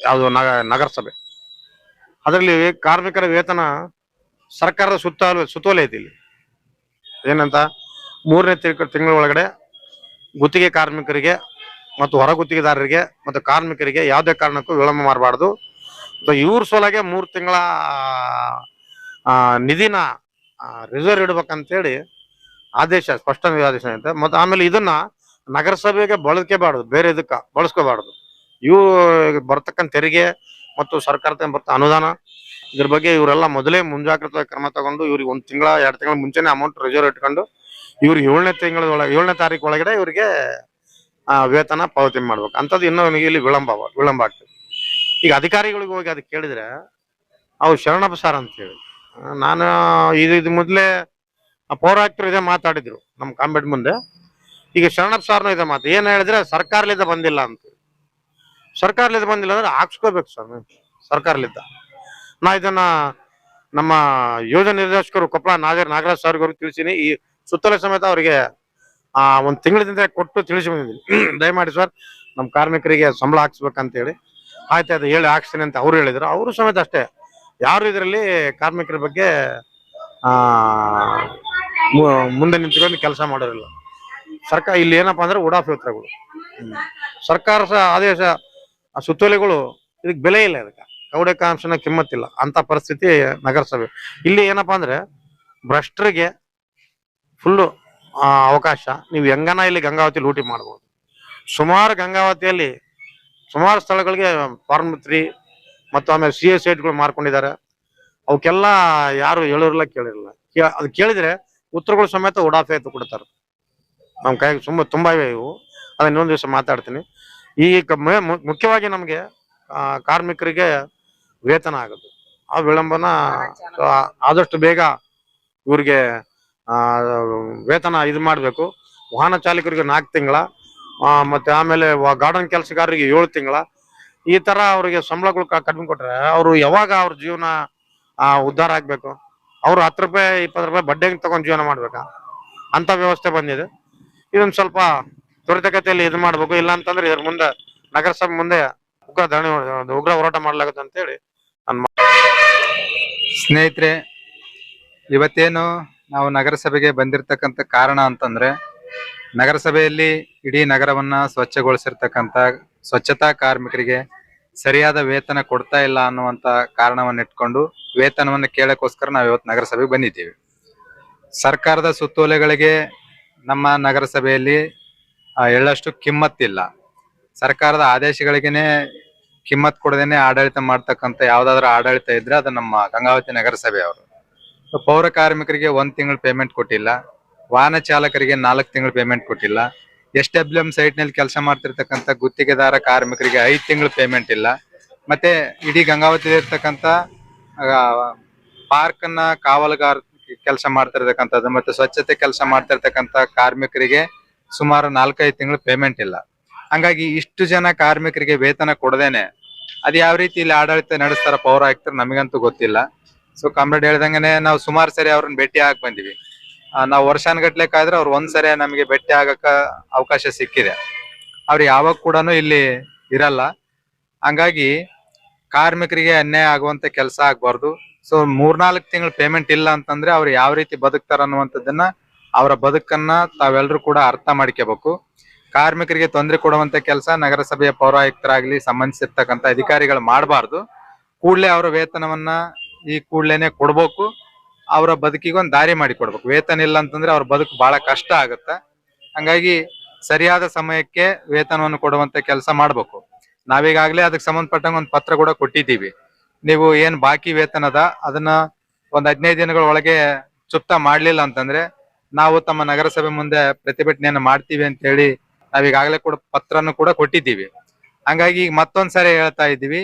S5: ಯಾವುದು ನಗರಸಭೆ. ಅದರಲ್ಲಿ ಕಾರ್ಮಿಕರ ವೇತನ ಸರ್ಕಾರದ ಸುತ್ತೋಲೆ ಐತಿ ಇಲ್ಲಿ. ಏನಂತ 3ನೇ ತಿಂಗಳ ಒಳಗಡೆ ಗುತ್ತಿಗೆ ಕಾರ್ಮಿಕರಿಗೆ ಮತ್ತು ಹೊರ ಗುತ್ತಿಗೆದಾರರಿಗೆ ಮತ್ತು ಕಾರ್ಮಿಕರಿಗೆ ಯಾವುದೇ ಕಾರಣಕ್ಕೂ ವಿಳಂಬ ಮಾಡಬಾರ್ದು. ಇವ್ರ ಸೋಲಾಗೆ 3 ತಿಂಗಳ ನಿಧಿನ ರಿಸರ್ವ್ ಇಡ್ಬೇಕಂತೇಳಿ ಆದೇಶ, ಸ್ಪಷ್ಟ ಆದೇಶ ಐತೆ. ಮತ್ತು ಆಮೇಲೆ ಇದನ್ನ ನಗರಸಭೆಗೆ ಬಳಕೆಬಾರ್ದು, ಬೇರೆ ಇದಕ್ಕ ಬಳಸ್ಕೋಬಾರ್ದು. ಇವು ಬರ್ತಕ್ಕಂಥ ತೆರಿಗೆ ಮತ್ತು ಸರ್ಕಾರದ ಬರ್ತ ಅನುದಾನ, ಇದ್ರ ಬಗ್ಗೆ ಇವರೆಲ್ಲ ಮೊದಲೇ ಮುಂಜಾಗ್ರತಾ ಕ್ರಮ ತಗೊಂಡು ಇವ್ರಿಗೆ 1 ತಿಂಗಳ 2 ತಿಂಗಳ ಮುಂಚೆನೆ ಅಮೌಂಟ್ ರಿಸರ್ವ್ ಇಟ್ಕೊಂಡು ಇವ್ರಿಗೆ 7ನೇ ತಾರೀಕು ಒಳಗಡೆ ಇವ್ರಿಗೆ ವೇತನ ಪಾವತಿ ಮಾಡ್ಬೇಕು. ಅಂತದ್ದು ಇನ್ನೂ ಇಲ್ಲಿ ವಿಳಂಬ ಆಗ್ತದೆ. ಈಗ ಅಧಿಕಾರಿಗಳಿಗೆ ಹೋಗಿ ಅದಕ್ಕೆ ಕೇಳಿದ್ರೆ ಅವ್ರು ಶರಣಪ್ಪ ಅಂತ ಹೇಳಿ, ನಾನು ಇದು ಮೊದಲೇ ಪೌರಾಯುಕ್ತರು ಇದೇ ಮಾತಾಡಿದ್ರು ನಮ್ಮ ಕಾಂಬೇಡ್ ಮುಂದೆ. ಈಗ ಶರಣಪ್ಪ ಸಾರ್ನು ಇದೆ ಮಾತು ಏನ್ ಹೇಳಿದ್ರೆ ಸರ್ಕಾರಲಿದ್ದ ಬಂದಿಲ್ಲ ಅಂತ. ಸರ್ಕಾರಲಿದ್ದ ಬಂದಿಲ್ಲ ಅಂದ್ರೆ ಹಾಕ್ಸ್ಕೋಬೇಕು ಸರ್ ಸರ್ಕಾರಲಿದ್ದ. ನಾ ಇದನ್ನ ನಮ್ಮ ಯೋಜನಾ ನಿರ್ದೇಶಕರು ಕೊಪ್ಪಳ ನಾಗರಾಜ್ ಸರ್ ಅವ್ರಿಗೆ ತಿಳಿಸಿನಿ. ಈ ಸುತ್ತಲ ಸಮೇತ ಅವರಿಗೆ 1 ತಿಂಗಳಿಂದ ಕೊಟ್ಟು ತಿಳಿಸಿ ಬಂದಿದ್ದೀನಿ. ದಯಮಾಡಿ ಸರ್ ನಮ್ಮ ಕಾರ್ಮಿಕರಿಗೆ ಸಂಬಳ ಹಾಕ್ಸ್ಬೇಕಂತ ಹೇಳಿ. ಆಯ್ತು ಅದು ಹೇಳಿ ಹಾಕ್ಸ್ತೀನಿ ಅಂತ ಅವ್ರು ಹೇಳಿದ್ರು. ಅವರು ಸಮೇತ ಅಷ್ಟೇ ಯಾರು ಇದರಲ್ಲಿ ಕಾರ್ಮಿಕರ ಬಗ್ಗೆ ಮುಂದೆ ನಿಂತ್ಕೊಂಡು ಕೆಲಸ ಮಾಡೋರಿಲ್ಲ. ಸರ್ಕಾರ ಇಲ್ಲಿ ಏನಪ್ಪಾ ಅಂದ್ರೆ ಉಡಾಫಿ ಉತ್ತರಗಳು, ಸರ್ಕಾರ ಆದೇಶ ಸುತ್ತೋಲೆಗಳು ಇದಕ್ಕೆ ಬೆಲೆ ಇಲ್ಲ, ಇದಕ್ಕೆ ಕೌಡಕಾಂಶನ ಕಿಮ್ಮತ್ತಿಲ್ಲ ಅಂತ ಪರಿಸ್ಥಿತಿ ನಗರಸಭೆ. ಇಲ್ಲಿ ಏನಪ್ಪಾ ಅಂದ್ರೆ ಭ್ರಷ್ಟರಿಗೆ ಫುಲ್ಲು ಅವಕಾಶ. ನೀವು ಹೆಂಗನ ಇಲ್ಲಿ ಗಂಗಾವತಿ ಲೂಟಿ ಮಾಡ್ಬೋದು. ಸುಮಾರು ಗಂಗಾವತಿಯಲ್ಲಿ ಸುಮಾರು ಸ್ಥಳಗಳಿಗೆ ಫಾರ್ಮ್ 3 ಮತ್ತು ಆಮೇಲೆ CA ಸೈಟ್ಗಳು ಮಾರ್ಕೊಂಡಿದ್ದಾರೆ. ಅವಕ್ಕೆಲ್ಲ ಯಾರು ಹೇಳೋರಿಲ್ಲ ಕೇಳಿರಲ್ಲ. ಅದು ಕೇಳಿದ್ರೆ ಉತ್ತರಗಳು ಸಮೇತ ಉಡಾಫೆ ಆಯ್ತು ಕೊಡ್ತಾರೆ. ನಮ್ಮ ಕೈಗೆ ತುಂಬಾ ಇವೆ ಇವು. ಅದನ್ನ ಇನ್ನೊಂದು ದಿವಸ ಮಾತಾಡ್ತೀನಿ. ಈ ಮುಖ್ಯವಾಗಿ ನಮಗೆ ಕಾರ್ಮಿಕರಿಗೆ ವೇತನ ಆಗೋದು ಆ ವಿಳಂಬನ ಆದಷ್ಟು ಬೇಗ ಇವ್ರಿಗೆ ವೇತನ ಇದು ಮಾಡಬೇಕು. ವಾಹನ ಚಾಲಕರಿಗೆ 4 ತಿಂಗಳ, ಮತ್ತೆ ಆಮೇಲೆ ಗಾರ್ಡನ್ ಕೆಲಸಗಾರರಿಗೆ 7 ತಿಂಗಳ, ಈ ತರ ಅವ್ರಿಗೆ ಸಂಬಳಗಳು ಕಡಿಮೆ ಕೊಟ್ರೆ ಅವರು ಯಾವಾಗ ಅವ್ರ ಜೀವನ ಉದ್ಧಾರ ಆಗ್ಬೇಕು? ಅವ್ರು 10 ರೂಪಾಯಿ 20 ರೂಪಾಯಿ ಬಡ್ಡಿಗೆ ತಗೊಂಡ್ ಜೀವನ ಮಾಡ್ಬೇಕಾ? ಅಂತ ವ್ಯವಸ್ಥೆ ಬಂದಿದೆ. ಇದೊಂದು ಸ್ವಲ್ಪ ತ್ವರಿತಗತಿಯಲ್ಲಿ ಇದು ಮಾಡ್ಬೇಕು. ಇಲ್ಲ ಅಂತಂದ್ರೆ ಇದ್ರ ಮುಂದೆ ನಗರಸಭೆ ಮುಂದೆ ಉಗ್ರ ಹೋರಾಟ ಮಾಡ್ಲಾಗುತ್ತೆ ಅಂತ ಹೇಳಿ
S6: ಸ್ನೇಹಿತರೆ, ಇವತ್ತೇನು ನಾವು ನಗರಸಭೆಗೆ ಬಂದಿರತಕ್ಕಂತ ಕಾರಣ ಅಂತಂದ್ರೆ, ನಗರಸಭೆಯಲ್ಲಿ ಇಡೀ ನಗರವನ್ನ ಸ್ವಚ್ಛಗೊಳಿಸಿರ್ತಕ್ಕಂತ ಸ್ವಚ್ಛತಾ ಕಾರ್ಮಿಕರಿಗೆ ಸರಿಯಾದ ವೇತನ ಕೊಡ್ತಾ ಇಲ್ಲ ಅನ್ನುವಂತ ಕಾರಣವನ್ನ ಇಟ್ಕೊಂಡು ವೇತನವನ್ನು ಕೇಳಕ್ಕೋಸ್ಕರ ನಾವು ಇವತ್ತು ನಗರಸಭೆಗೆ ಬಂದಿದ್ದೀವಿ. ಸರ್ಕಾರದ ಸುತ್ತೋಲೆಗಳಿಗೆ ನಮ್ಮ ನಗರಸಭೆಯಲ್ಲಿ ಎಳ್ಳಷ್ಟು ಕಿಮ್ಮತ್ತಿಲ್ಲ. ಸರ್ಕಾರದ ಆದೇಶಗಳಿಗೇನೆ ಕಿಮ್ಮತ್ ಕೊಡದೇನೆ ಆಡಳಿತ ಮಾಡ್ತಕ್ಕಂಥ ಯಾವ್ದಾದ್ರು ಆಡಳಿತ ಇದ್ರೆ ಅದು ನಮ್ಮ ಗಂಗಾವತಿ ನಗರಸಭೆಯವರು. ಪೌರ ಕಾರ್ಮಿಕರಿಗೆ 1 ತಿಂಗಳು ಪೇಮೆಂಟ್ ಕೊಟ್ಟಿಲ್ಲ, ವಾಹನ ಚಾಲಕರಿಗೆ 4 ತಿಂಗಳು ಪೇಮೆಂಟ್ ಕೊಟ್ಟಿಲ್ಲ, SWM ಸೈಟ್ ನಲ್ಲಿ ಕೆಲಸ ಮಾಡ್ತಿರ್ತಕ್ಕಂಥ ಗುತ್ತಿಗೆದಾರ ಕಾರ್ಮಿಕರಿಗೆ 5 ತಿಂಗಳು ಪೇಮೆಂಟ್ ಇಲ್ಲ. ಮತ್ತೆ ಇಡೀ ಗಂಗಾವತಿ ಇರ್ತಕ್ಕಂಥ ಪಾರ್ಕ್ ನ ಕಾವಲುಗಾರ ಕೆಲಸ ಮಾಡ್ತಿರ್ತಕ್ಕಂಥದ್ದು ಮತ್ತೆ ಸ್ವಚ್ಛತೆ ಕೆಲಸ ಮಾಡ್ತಿರ್ತಕ್ಕಂಥ ಕಾರ್ಮಿಕರಿಗೆ ಸುಮಾರು 4-5 ತಿಂಗಳು ಪೇಮೆಂಟ್ ಇಲ್ಲ. ಹಂಗಾಗಿ ಇಷ್ಟು ಜನ ಕಾರ್ಮಿಕರಿಗೆ ವೇತನ ಕೊಡದೇನೆ ಅದ್ ಯಾವ ರೀತಿ ಇಲ್ಲಿ ಆಡಳಿತ ನಡೆಸ್ತಾರ ಪೌರಾಯುಕ್ತರು ನಮಗಂತೂ ಗೊತ್ತಿಲ್ಲ. ಸೊ ಕಾಮ್ರೇಡ್ ಹೇಳ್ದಂಗೆನೆ ನಾವು ಸುಮಾರು ಸರಿ ಅವ್ರನ್ನ ಭೇಟಿ ಆಗಿ ಬಂದಿವಿ. ನಾವು ವರ್ಷಾನ್ಗಟ್ಲೆ ಕಾದ್ರೆ ಅವ್ರು ಒಂದ್ಸರಿ ನಮಗೆ ಭೇಟಿ ಆಗಕ್ಕ ಅವಕಾಶ ಸಿಕ್ಕಿದೆ. ಅವ್ರು ಯಾವಾಗ ಕೂಡ ಇಲ್ಲಿ ಇರಲ್ಲ. ಹಂಗಾಗಿ ಕಾರ್ಮಿಕರಿಗೆ ಅನ್ಯಾಯ ಆಗುವಂತ ಕೆಲಸ ಆಗ್ಬಾರ್ದು. ಸೊ 3-4 ತಿಂಗಳು ಪೇಮೆಂಟ್ ಇಲ್ಲ ಅಂತಂದ್ರೆ ಅವ್ರು ಯಾವ ರೀತಿ ಬದುಕ್ತಾರ ಅನ್ನುವಂಥದ್ದನ್ನ ಅವರ ಬದುಕನ್ನ ತಾವೆಲ್ಲರೂ ಕೂಡ ಅರ್ಥ ಮಾಡ್ಕೋಬೇಕು. ಕಾರ್ಮಿಕರಿಗೆ ತೊಂದರೆ ಕೊಡುವಂತ ಕೆಲಸ ನಗರಸಭೆಯ ಪೌರಾಯುಕ್ತರಾಗ್ಲಿ ಸಂಬಂಧಿಸಿರ್ತಕ್ಕಂಥ ಅಧಿಕಾರಿಗಳು ಮಾಡಬಾರ್ದು. ಕೂಡ್ಲೆ ಅವರ ವೇತನವನ್ನ ಈ ಕೂಡ್ಲೇನೆ ಕೊಡ್ಬೇಕು. ಅವರ ಬದುಕಿಗೆ ಒಂದು ದಾರಿ ಮಾಡಿ ಕೊಡ್ಬೇಕು. ವೇತನ ಇಲ್ಲ ಅಂತಂದ್ರೆ ಅವ್ರ ಬದುಕು ಬಹಳ ಕಷ್ಟ ಆಗುತ್ತೆ. ಹಂಗಾಗಿ ಸರಿಯಾದ ಸಮಯಕ್ಕೆ ವೇತನವನ್ನು ಕೊಡುವಂತ ಕೆಲಸ ಮಾಡ್ಬೇಕು. ನಾವೀಗಾಗ್ಲೇ ಅದಕ್ಕೆ ಸಂಬಂಧಪಟ್ಟಂಗ ಒಂದು ಪತ್ರ ಕೂಡ ಕೊಟ್ಟಿದ್ದೀವಿ. ನೀವು ಏನ್ ಬಾಕಿ ವೇತನ ಅದ ಅದನ್ನ ಒಂದ್ 15 ದಿನಗಳ ಒಳಗೆ ಚುಕ್ತಾ ಮಾಡ್ಲಿಲ್ಲ ಅಂತಂದ್ರೆ ನಾವು ತಮ್ಮ ನಗರಸಭೆ ಮುಂದೆ ಪ್ರತಿಭಟನೆಯನ್ನ ಮಾಡ್ತೀವಿ ಅಂತ ಹೇಳಿ ನಾವೀಗಾಗಲೇ ಕೂಡ ಪತ್ರನು ಕೂಡ ಕೊಟ್ಟಿದ್ದೀವಿ. ಹಂಗಾಗಿ ಈಗ ಮತ್ತೊಂದ್ಸರಿ ಹೇಳ್ತಾ ಇದ್ದೀವಿ,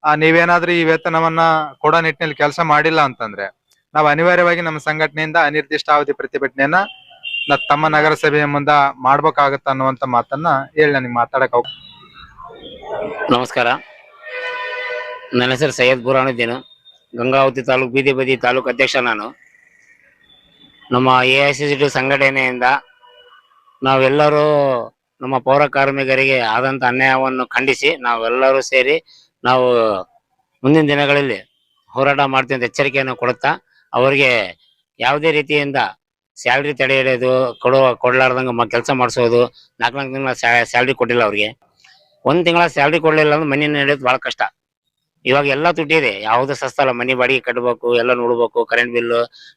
S6: ನೀವೇನಾದ್ರೂ ಈ ವೇತನವನ್ನ ಕೊಡೋ ನಿಟ್ಟಿನಲ್ಲಿ ಕೆಲಸ ಮಾಡಿಲ್ಲ ಅಂತಂದ್ರೆ ನಾವು ಅನಿವಾರ್ಯವಾಗಿ ನಮ್ಮ ಸಂಘಟನೆಯಿಂದ ಅನಿರ್ದಿಷ್ಟಾವಧಿ ಪ್ರತಿಭಟನೆಯನ್ನ ತಮ್ಮ ನಗರಸಭೆಯ ಮುಂದ ಮಾಡ್ಬೇಕಾಗತ್ತ ಅನ್ನುವಂತ ಮಾತನ್ನ ಹೇಳಿ ನನಗೆ ಮಾತಾಡಕ್
S7: ನಮಸ್ಕಾರ. ನನ್ನ ಹೆಸರು ಸೈಯದ್ ಬುರಾನುದ್ದೀನ್, ಗಂಗಾವತಿ ತಾಲೂಕು ಬೀದಿ ಬದಿ ತಾಲೂಕು ಅಧ್ಯಕ್ಷ ನಾನು. ನಮ್ಮ AICCT ಸಂಘಟನೆಯಿಂದ ನಾವೆಲ್ಲರೂ ನಮ್ಮ ಪೌರ ಕಾರ್ಮಿಕರಿಗೆ ಆದಂತ ಅನ್ಯಾಯವನ್ನು ಖಂಡಿಸಿ ನಾವೆಲ್ಲರೂ ಸೇರಿ ನಾವು ಮುಂದಿನ ದಿನಗಳಲ್ಲಿ ಹೋರಾಟ ಮಾಡ್ತೀವಿ ಅಂತ ಎಚ್ಚರಿಕೆಯನ್ನು ಕೊಡುತ್ತಾ, ಅವರಿಗೆ ಯಾವುದೇ ರೀತಿಯಿಂದ ಸ್ಯಾಲ್ರಿ ತಡೆ ಹಿಡಿಯೋದು, ಕೊಡ್ಲಾರ್ದಂಗ ಕೆಲಸ ಮಾಡಿಸೋದು, 4 ತಿಂಗಳ ಸ್ಯಾಲ್ರಿ ಕೊಟ್ಟಿಲ್ಲ ಅವ್ರಿಗೆ, 1 ತಿಂಗಳ ಸ್ಯಾಲ್ರಿ ಕೊಡ್ಲಿಲ್ಲ ಅಂದ್ರೆ ಮನೆ ನಡೆಯೋದು ಬಹಳ ಕಷ್ಟ. ಇವಾಗ ಎಲ್ಲ ತುಟ್ಟಿದೆ, ಯಾವ್ದು ಸಸ್ತ ಅಲ್ಲ. ಮನೆ ಬಾಡಿಗೆ ಕಟ್ಟಬೇಕು, ಎಲ್ಲ ನೋಡ್ಬೇಕು, ಕರೆಂಟ್ ಬಿಲ್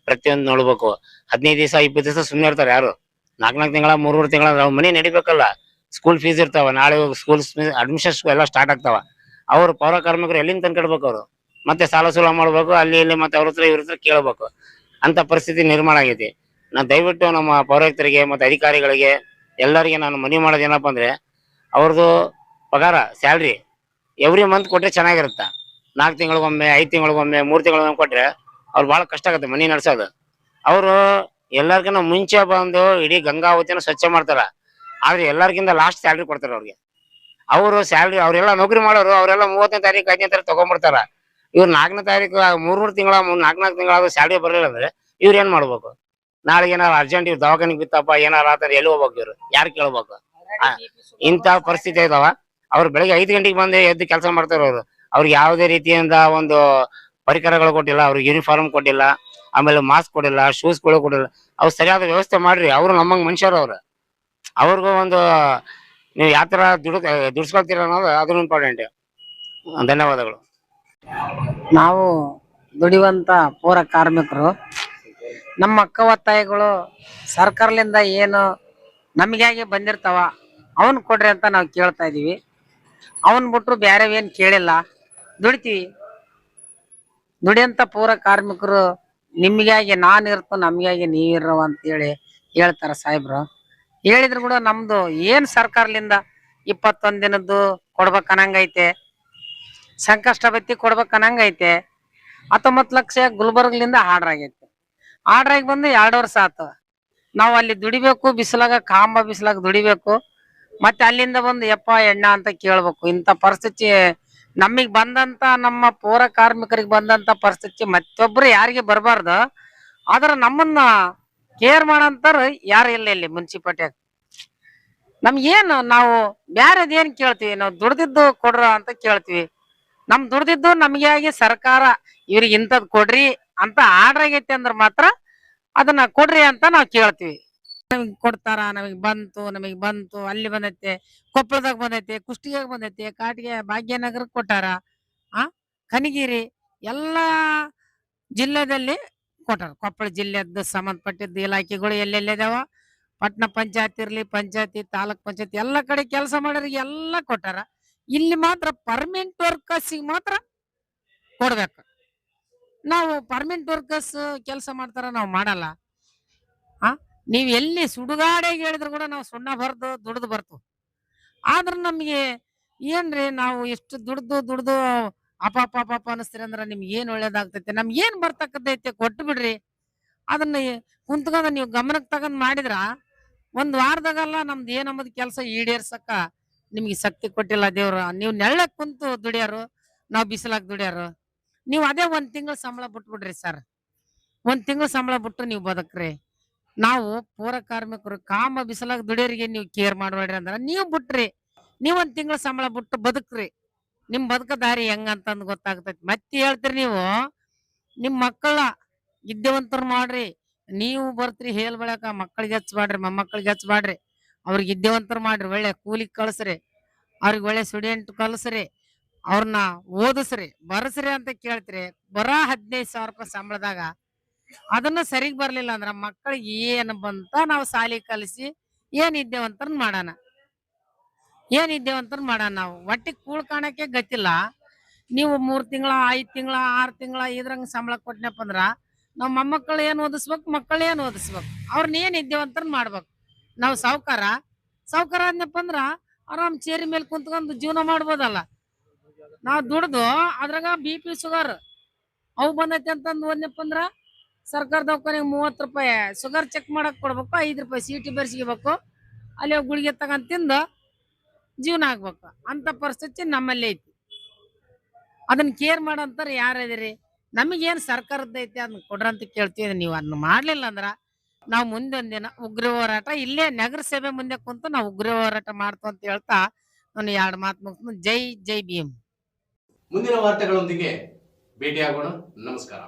S7: ಪ್ರತಿಯೊಂದು ನೋಡ್ಬೇಕು. 15 ದಿವಸ 20 ದಿವಸ ಸುಮ್ಮನೆ ಇರ್ತಾರೆ ಯಾರು. 4 ತಿಂಗಳ 3 ತಿಂಗಳ ಮನೆ ನಡಿಬೇಕಲ್ಲ. ಸ್ಕೂಲ್ ಫೀಸ್ ಇರ್ತಾವ, ನಾಳೆ ಸ್ಕೂಲ್ ಅಡ್ಮಿಷನ್ ಎಲ್ಲ ಸ್ಟಾರ್ಟ್ ಆಗ್ತಾವ. ಅವ್ರು ಪೌರ ಕಾರ್ಮಿಕರು ಎಲ್ಲಿಂದ ತಂದ್ಕೊಡ್ಬೇಕು? ಅವರು ಮತ್ತೆ ಸಾಲ ಸೂಲ ಮಾಡ್ಬೇಕು, ಅಲ್ಲಿ ಇಲ್ಲಿ ಮತ್ತೆ ಅವ್ರ ಹತ್ರ ಇವ್ರ ಹತ್ರ ಕೇಳ್ಬೇಕು. ಅಂತ ಪರಿಸ್ಥಿತಿ ನಿರ್ಮಾಣ ಆಗೈತಿ. ನಾನು ದಯವಿಟ್ಟು ನಮ್ಮ ಪೌರಾಯುಕ್ತರಿಗೆ ಮತ್ತೆ ಅಧಿಕಾರಿಗಳಿಗೆ ಎಲ್ಲರಿಗೆ ನಾನು ಮನವಿ ಮಾಡೋದೇನಪ್ಪ ಅಂದ್ರೆ, ಅವ್ರದ್ದು ಪಗಾರ ಸ್ಯಾಲ್ರಿ ಎವ್ರಿ ಮಂತ್ ಕೊಟ್ರೆ ಚೆನ್ನಾಗಿರುತ್ತ. 4 ತಿಂಗಳಿಗೊಮ್ಮೆ 5 ತಿಂಗಳಿಗೊಮ್ಮೆ 3 ತಿಂಗಳಿಗೊಮ್ಮೆ ಕೊಟ್ರೆ ಅವ್ರು ಬಹಳ ಕಷ್ಟ ಆಗುತ್ತೆ ಮನಿ ನಡ್ಸೋದು. ಅವರು ಎಲ್ಲರಿಗಿಂತ ಮುಂಚೆ ಬಂದು ಇಡೀ ಗಂಗಾವತಿನ ಸ್ವಚ್ಛ ಮಾಡ್ತಾರ, ಆದ್ರೆ ಎಲ್ಲರಿಗಿಂತ ಲಾಸ್ಟ್ ಸ್ಯಾಲ್ರಿ ಕೊಡ್ತಾರ ಅವ್ರಿಗೆ. ಅವರು ಸ್ಯಾಲ್ರಿ ಅವರೆಲ್ಲ ನೌಕರಿ ಮಾಡೋರು, ಅವರೆಲ್ಲ 30ನೇ ತಾರೀಕು 5ನೇ ತಾರೀಕು ತಗೊಂಡ್ಬಿಡ್ತಾರ. ಇವ್ರು 4ನೇ ತಾರೀಕು 3 ತಿಂಗಳ 4 ತಿಂಗಳ ಸ್ಯಾಲ್ರಿ ಬರಲಿಲ್ಲ ಅಂದ್ರೆ ಇವ್ರು ಏನ್ ಮಾಡ್ಬೇಕು? ನಾಳೆ ಏನಾರ ಅರ್ಜೆಂಟ್ ಇವ್ರು ದವಾಖಾನಿಗೆ ಬಿತ್ತಪ್ಪ ಏನಾರ ಆತರ ಎಲ್ಲಿ ಹೋಗ್ಬೇಕು? ಇವ್ರು ಯಾರು ಕೇಳ್ಬೇಕು? ಇಂತ ಪರಿಸ್ಥಿತಿ ಇದಾವ. ಅವ್ರು ಬೆಳಗ್ಗೆ 5 ಗಂಟೆಗೆ ಬಂದು ಎದ್ದು ಕೆಲಸ ಮಾಡ್ತಾರ. ಅವ್ರಿಗೆ ಯಾವುದೇ ರೀತಿಯಿಂದ ಒಂದು ಪರಿಕರಗಳು ಕೊಟ್ಟಿಲ್ಲ, ಅವ್ರಿಗೆ ಯೂನಿಫಾರ್ಮ್ ಕೊಟ್ಟಿಲ್ಲ, ಆಮೇಲೆ ಮಾಸ್ಕ್ ಕೊಟ್ಟಿಲ್ಲ, ಶೂಸ್ ಕೊಟ್ಟಿಲ್ಲ. ಅವ್ರು ಸರಿಯಾದ ವ್ಯವಸ್ಥೆ ಮಾಡ್ರಿ. ಅವ್ರು ನಮ್ಮಂಗ್ ಮನುಷ್ಯರು. ಅವ್ರಿಗೂ ಒಂದು ನೀವು ಯಾವ ತರ ದುಡಿಸ್ಕೊಳ್ತೀರ ಅನ್ನೋದು ಅದು ಇಂಪಾರ್ಟೆಂಟ್. ಧನ್ಯವಾದಗಳು.
S3: ನಾವು ದುಡಿಯುವಂತ ಪೌರ ಕಾರ್ಮಿಕರು ನಮ್ಮ ಅಕ್ಕ ಒತ್ತಾಯಗಳು ಸರ್ಕಾರದಿಂದ ಏನು ನಮಗಾಗಿ ಬಂದಿರ್ತಾವ ಅವನ್ ಕೊಡ್ರಿ ಅಂತ ನಾವು ಕೇಳ್ತಾ ಇದೀವಿ. ಅವನ್ ಬಿಟ್ರು ಬೇರೆ ಏನ್ ಕೇಳಿಲ್ಲ. ದುಡಿತೀವಿ. ದುಡಿಯಂತ ಪೌರ ಕಾರ್ಮಿಕರು ನಿಮ್ಗಾಗಿ ನಾನ್ ಇರ್ತು, ನಮ್ಗಾಗಿ ನೀವಿರೋ ಅಂತೇಳಿ ಹೇಳ್ತಾರ ಸಾಹೇಬ್ರು. ಹೇಳಿದ್ರು ಕೂಡ ನಮ್ದು ಏನ್ ಸರ್ಕಾರದಿಂದ 21 ದಿನದ್ದು ಕೊಡ್ಬೇಕನ್ನಂಗೈತೆ, ಸಂಕಷ್ಟ ಬತ್ತಿ ಕೊಡ್ಬೇಕನ್ನಂಗೈತೆ. 19 ಲಕ್ಷ ಗುಲ್ಬರ್ಗ್ಲಿಂದ ಆರ್ಡರ್ ಆಗೈತೆ. ಆರ್ಡರ್ ಆಗಿ ಬಂದು 2 ವರ್ಷ ಆತು. ನಾವು ಅಲ್ಲಿ ದುಡಿಬೇಕು, ಬಿಸಿಲಾಗ ಕಾಂಬ ಬಿಸಿಲಾಗ ದುಡಿಬೇಕು, ಮತ್ತೆ ಅಲ್ಲಿಂದ ಬಂದು ಯಪ್ಪ ಎಣ್ಣ ಅಂತ ಕೇಳ್ಬೇಕು. ಇಂಥ ಪರಿಸ್ಥಿತಿ ನಮಗ್ ಬಂದಂತ, ನಮ್ಮ ಪೌರ ಕಾರ್ಮಿಕರಿಗೆ ಬಂದಂತ ಪರಿಸ್ಥಿತಿ ಮತ್ತೊಬ್ರು ಯಾರಿಗೆ ಬರಬಾರ್ದು. ಆದ್ರ ನಮ್ಮನ್ನ ಕೇರ್ ಮಾಡಂತಾರ ಯಾರು ಇಲ್ಲ ಇಲ್ಲಿ ಮುನ್ಸಿಪಾಲ್ಟಿಯಾಗ. ನಮ್ಗೇನು ನಾವು ಬ್ಯಾರದ್ ಏನ್ ಕೇಳ್ತೀವಿ? ನಾವು ದುಡ್ದಿದ್ದು ಕೊಡ್ರ ಅಂತ ಕೇಳ್ತೀವಿ. ನಮ್ ದುಡ್ದಿದ್ದು ನಮ್ಗೆ ಆಗಿ ಸರ್ಕಾರ ಇವ್ರಿಗೆ ಇಂಥದ್ ಕೊಡ್ರಿ ಅಂತ ಆರ್ಡರ್ ಆಗೈತಿ ಅಂದ್ರ ಮಾತ್ರ ಅದನ್ನ ಕೊಡ್ರಿ ಅಂತ ನಾವ್ ಕೇಳ್ತೀವಿ. ನಮಗ್ ಕೊಡ್ತಾರ, ನಮಗ್ ಬಂತು, ಅಲ್ಲಿ ಬಂದೈತೆ, ಕೊಪ್ಪಳದಾಗ ಬಂದೈತೆ, ಕುಷ್ಟಗಿಯಾಗ ಬಂದೈತೆ, ಕಾಟಿಗೆ ಭಾಗ್ಯನಗರಕ್ಕೆ ಕೊಟ್ಟಾರ, ಕನಗಿರಿ ಎಲ್ಲಾ ಜಿಲ್ಲೆದಲ್ಲಿ ಕೊಟ್ಟಾರ. ಕೊಪ್ಪಳ ಜಿಲ್ಲೆದ್ದು ಸಂಬಂಧಪಟ್ಟಿದ್ದು ಇಲಾಖೆಗಳು ಎಲ್ಲೆಲ್ಲಿದಾವ, ಪಟ್ಟಣ ಪಂಚಾಯತ್ ಇರ್ಲಿ, ಪಂಚಾಯತಿ, ತಾಲೂಕ್ ಪಂಚಾಯತಿ ಎಲ್ಲ ಕಡೆ ಕೆಲಸ ಮಾಡೋರಿಗೆ ಎಲ್ಲ ಕೊಟ್ಟಾರ. ಇಲ್ಲಿ ಮಾತ್ರ ಪರ್ಮನೆಂಟ್ ವರ್ಕರ್ಸಿಗೆ ಮಾತ್ರ ಕೊಡ್ಬೇಕು. ನಾವು ಪರ್ಮನೆಂಟ್ ವರ್ಕರ್ಸ್ ಕೆಲಸ ಮಾಡ್ತಾರ, ನಾವು ಮಾಡಲ್ಲ. ನೀವ್ ಎಲ್ಲಿ ಸುಡುಗಾಡೆಗೆ ಹೇಳಿದ್ರು ಕೂಡ ನಾವು ಸುಣ್ಣ ಬರ್ದು ದುಡ್ದು ಬರ್ತು. ಆದ್ರ ನಮ್ಗೆ ಏನ್ರಿ, ನಾವು ಎಷ್ಟು ದುಡ್ದು ಅಪಾಪ ಅನಿಸ್ತೀರಿ ಅಂದ್ರ ನಿಮ್ಗೆ ಏನ್ ಒಳ್ಳೇದಾಗ್ತೈತೆ? ನಮ್ಗೆ ಏನ್ ಬರ್ತಕ್ಕದೈತೆ ಕೊಟ್ಟು ಬಿಡ್ರಿ. ಅದನ್ನ ಕುಂತ್ಕೊಂಡ ನೀವು ಗಮನಕ್ಕೆ ತಗೊಂಡ್ ಮಾಡಿದ್ರ 1 ವಾರದಾಗಲ್ಲ ನಮ್ದು ಏನಮ್ಮದ್ ಕೆಲಸ ಈಡೇರ್ಸಕ್ಕ ನಿಮ್ಗೆ ಶಕ್ತಿ ಕೊಟ್ಟಿಲ್ಲ ದೇವ್ರು. ನೀವು ನೆಳ್ಳಕ್ ಕುಂತು ದುಡಿಯಾರು, ನಾವ್ ಬಿಸಿಲಾಗ ದುಡಿಯಾರು. ನೀವು ಅದೇ 1 ತಿಂಗಳ ಸಂಬಳ ಬಿಟ್ಬಿಡ್ರಿ ಸರ್. 1 ತಿಂಗಳ ಸಂಬಳ ಬಿಟ್ಟು ನೀವು ಬದುಕ್ರಿ. ನಾವು ಪೌರ ಕಾರ್ಮಿಕರು ಕಾಮ ಬಿಸಿಲಾಗ ದುಡಿಯೋರಿಗೆ ನೀವು ಕೇರ್ ಮಾಡ್ಬೇಡ್ರಿ ಅಂದ್ರ ನೀವು ಬಿಟ್ರಿ. ನೀವ್ 1 ತಿಂಗಳ ಸಂಬಳ ಬಿಟ್ಟು ಬದುಕ್ರಿ. ನಿಮ್ ಬದುಕ ದಾರಿ ಹೆಂಗಂತಂದ್ ಗೊತ್ತಾಗ್ತೈತಿ. ಮತ್ತೆ ಹೇಳ್ತೀರಿ ನೀವು ನಿಮ್ ಮಕ್ಕಳ ವಿದ್ಯಾವಂತರು ಮಾಡ್ರಿ. ನೀವು ಬರ್ತೀರಿ ಹೇಲ್ ಬೆಳಕ ಮಕ್ಕಳಿಗೆ ಹಚ್ಬಾಡ್ರಿ, ಮೊಮ್ಮಕ್ಕಳಿಗೆ ಹಚ್ಬಾಡ್ರಿ. ಅವ್ರಿಗೆ ವಿದ್ಯಾವಂತರು ಮಾಡ್ರಿ, ಒಳ್ಳೆ ಕೂಲಿಗೆ ಕಳ್ಸ್ರಿ, ಅವ್ರಿಗೆ ಒಳ್ಳೆ ಸ್ಟೂಡೆಂಟ್ ಕಳ್ಸ್ರಿ, ಅವ್ರನ್ನ ಓದಿಸ್ರಿ, ಬರ್ಸ್ರಿ ಅಂತ ಕೇಳ್ತೀರಿ. ಬರಾ 15,000 ರೂಪಾಯಿ ಸಂಬಳದಾಗ ಅದನ್ನ ಸರಿಗ್ ಬರ್ಲಿಲ್ಲ ಅಂದ್ರ ಮಕ್ಕಳಿಗೆ ಏನ್ ಬಂತ ನಾವು ಸಾಲಿ ಕಲಿಸಿ ಏನ್ ಇದ್ದೇವಂತರ್ನ್ ಮಾಡೋಣ. ನಾವು ಒಟ್ಟಿಗೆ ಕೂಳ್ ಕಾಣಕ್ಕೆ ಗತಿಲ್ಲ. ನೀವು 3 ತಿಂಗಳ 5 ತಿಂಗಳ 6 ತಿಂಗಳ ಇದ್ರಂಗ ಸಂಬಳ ಕೊಟ್ನಪ್ಪ ಅಂದ್ರ ನಾವ್ ಮೊಮ್ಮಕ್ಕಳು ಏನ್ ಓದಿಸ್ಬೇಕು, ಮಕ್ಕಳು ಏನ್ ಓದಿಸ್ಬೇಕು? ಅವ್ರನ್ನ ಏನ್ ಇದ್ದೇವಂತರ್ನ್ ಮಾಡ್ಬೇಕು. ನಾವು ಸಾವ್ಕಾರ ಆದ್ನಪ್ಪ ಅಂದ್ರ ಆರಾಮ್ ಚೇರಿ ಮೇಲೆ ಕುಂತ್ಕೊಂಡು ಜೀವನ ಮಾಡ್ಬೋದಲ್ಲ.
S8: ನಾವ್ ದುಡ್ದು ಅದ್ರಾಗ BP ಶುಗರ್ ಅವು ಬಂದೈತಿ ಅಂತಂದ್ ಒಂದಪ್ಪ ಅಂದ್ರ ಸರ್ಕಾರ ದವಾಖಾನೆಗೆ 30 ರೂಪಾಯಿ ಶುಗರ್ ಚೆಕ್ ಮಾಡಕ್ ಕೊಡ್ಬೇಕು, 5 ರೂಪಾಯಿ ಚೀಟಿ ಬರ್ಸಿಬೇಕು, ಅಲ್ಲಿ ಗುಳಿಗೆ ತಗೊಂಡ್ ತಿಂದ ಜೀವನ ಆಗ್ಬೇಕು ಅಂತ ಪರಿಸ್ಥಿತಿ ನಮ್ಮಲ್ಲಿ ಐತಿ. ಅದನ್ನ ಕೇರ್ ಮಾಡಂತಾರ ಯಾರದಿರಿ? ನಮಗೇನ್ ಸರ್ಕಾರದ ಐತಿ ಅದನ್ನ ಕೊಡ್ರಂತ ಕೇಳ್ತೀವಿ. ನೀವು ಅದನ್ನ ಮಾಡ್ಲಿಲ್ಲ ಅಂದ್ರ ನಾವು ಮುಂದೊಂದಿನ ಉಗ್ರ ಹೋರಾಟ ಇಲ್ಲೇ ನಗರಸಭೆ ಮುಂದೆ ಕುಂತು ನಾವು ಉಗ್ರ ಹೋರಾಟ ಮಾಡ್ತು ಅಂತ ಹೇಳ್ತಾ ನಾನು 2 ಮಾತು ಮುಗಿಸ್ತೀನಿ. ಜೈ ಜೈ ಭೀಮ್.
S1: ಮುಂದಿನ ವಾರ್ತೆಗಳೊಂದಿಗೆ ಭೇಟಿಯಾಗೋಣ. ನಮಸ್ಕಾರ.